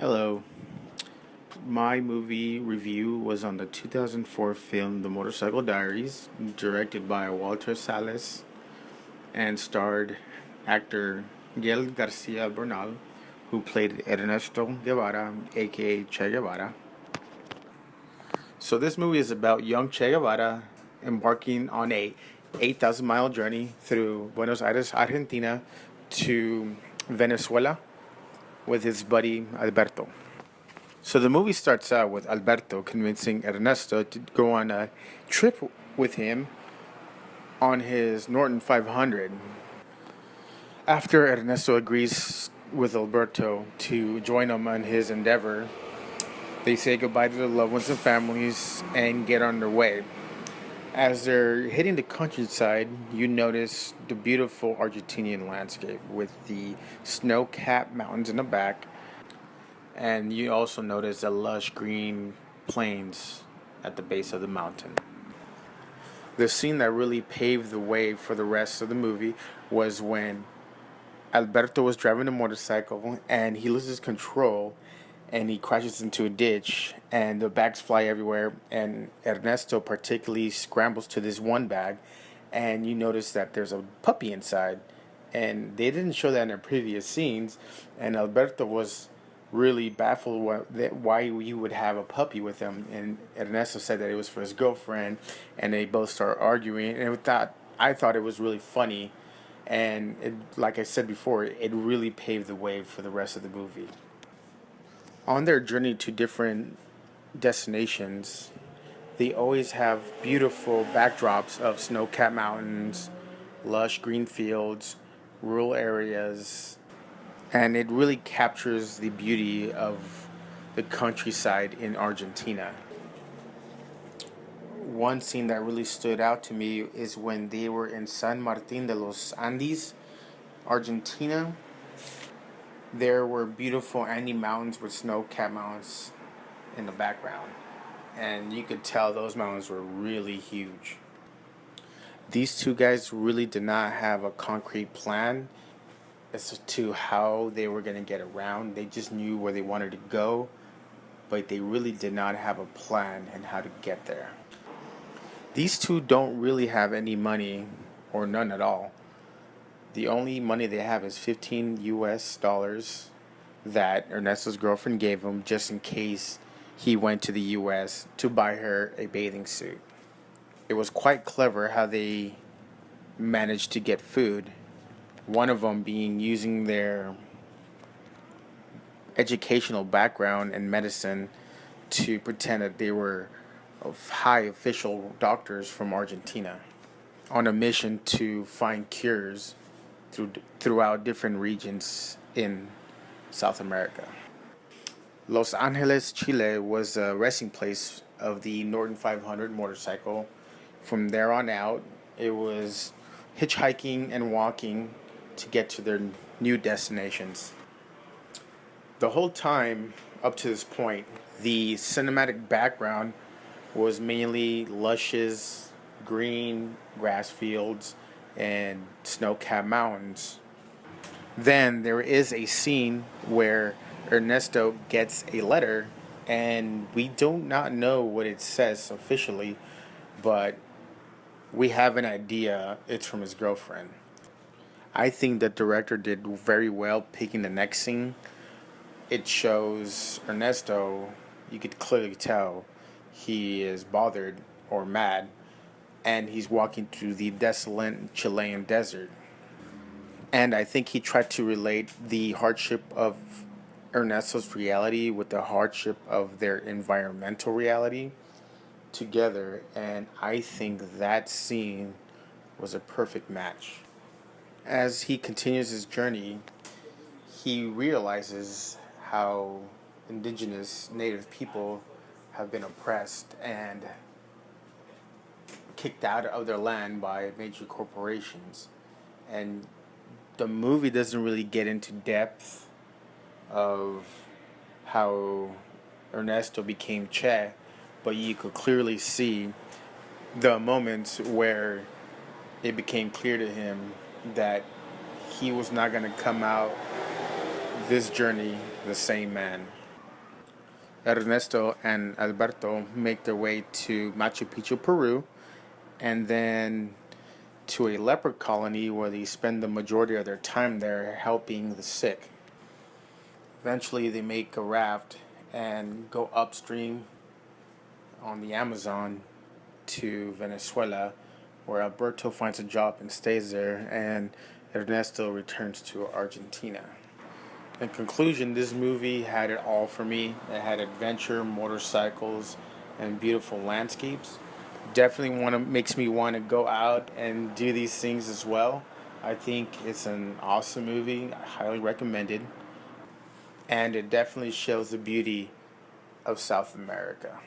Hello. My movie review was on the 2004 film The Motorcycle Diaries, directed by Walter Salles and starred actor Gael Garcia Bernal, who played Ernesto Guevara, aka Che Guevara. So this movie is about young Che Guevara embarking on a 8,000-mile journey through Buenos Aires, Argentina to Venezuela with his buddy Alberto. So the movie starts out with Alberto convincing Ernesto to go on a trip with him on his Norton 500. After Ernesto agrees with Alberto to join him on his endeavor, they say goodbye to their loved ones and families and get on their way. As they're hitting the countryside, you notice the beautiful Argentinian landscape with the snow-capped mountains in the back, and you also notice the lush green plains at the base of the mountain. The scene that really paved the way for the rest of the movie was when Alberto was driving a motorcycle and he loses control and he crashes into a ditch and the bags fly everywhere, and Ernesto particularly scrambles to this one bag, and you notice that there's a puppy inside, and they didn't show that in their previous scenes, and Alberto was really baffled why you would have a puppy with him, and Ernesto said that it was for his girlfriend, and they both start arguing, and I thought it was really funny, and like I said before, it really paved the way for the rest of the movie. On their journey to different destinations, they always have beautiful backdrops of snow-capped mountains, lush green fields, rural areas, and it really captures the beauty of the countryside in Argentina. One scene that really stood out to me is when they were in San Martin de los Andes, Argentina. There were beautiful Andes mountains with snow-capped mountains in the background, and you could tell those mountains were really huge. These two guys really did not have a concrete plan as to how they were going to get around. They just knew where they wanted to go, but they really did not have a plan and how to get there. These two don't really have any money, or none at all. The only money they have is 15 US dollars that Ernesto's girlfriend gave him just in case he went to the US to buy her a bathing suit. It was quite clever how they managed to get food. One of them being using their educational background in medicine to pretend that they were high official doctors from Argentina on a mission to find cures throughout different regions in South America. Los Angeles, Chile was a resting place of the Norton 500 motorcycle. From there on out, it was hitchhiking and walking to get to their new destinations. The whole time up to this point, the cinematic background was mainly luscious green grass fields and snow-capped mountains. Then there is a scene where Ernesto gets a letter, and we do not know what it says officially, but we have an idea it's from his girlfriend. I think the director did very well picking the next scene. It shows Ernesto, you could clearly tell he is bothered or mad, and he's walking through the desolate Chilean desert. And I think he tried to relate the hardship of Ernesto's reality with the hardship of their environmental reality together, and I think that scene was a perfect match. As he continues his journey, he realizes how indigenous native people have been oppressed and kicked out of their land by major corporations. And the movie doesn't really get into depth of how Ernesto became Che, but you could clearly see the moments where it became clear to him that he was not going to come out this journey the same man. Ernesto and Alberto make their way to Machu Picchu, Peru, and then to a leper colony where they spend the majority of their time there helping the sick. Eventually, they make a raft and go upstream on the Amazon to Venezuela, where Alberto finds a job and stays there, and Ernesto returns to Argentina. In conclusion, this movie had it all for me. It had adventure, motorcycles, and beautiful landscapes. Definitely makes me want to go out and do these things as well. I think it's an awesome movie. I highly recommend it, and it definitely shows the beauty of South America.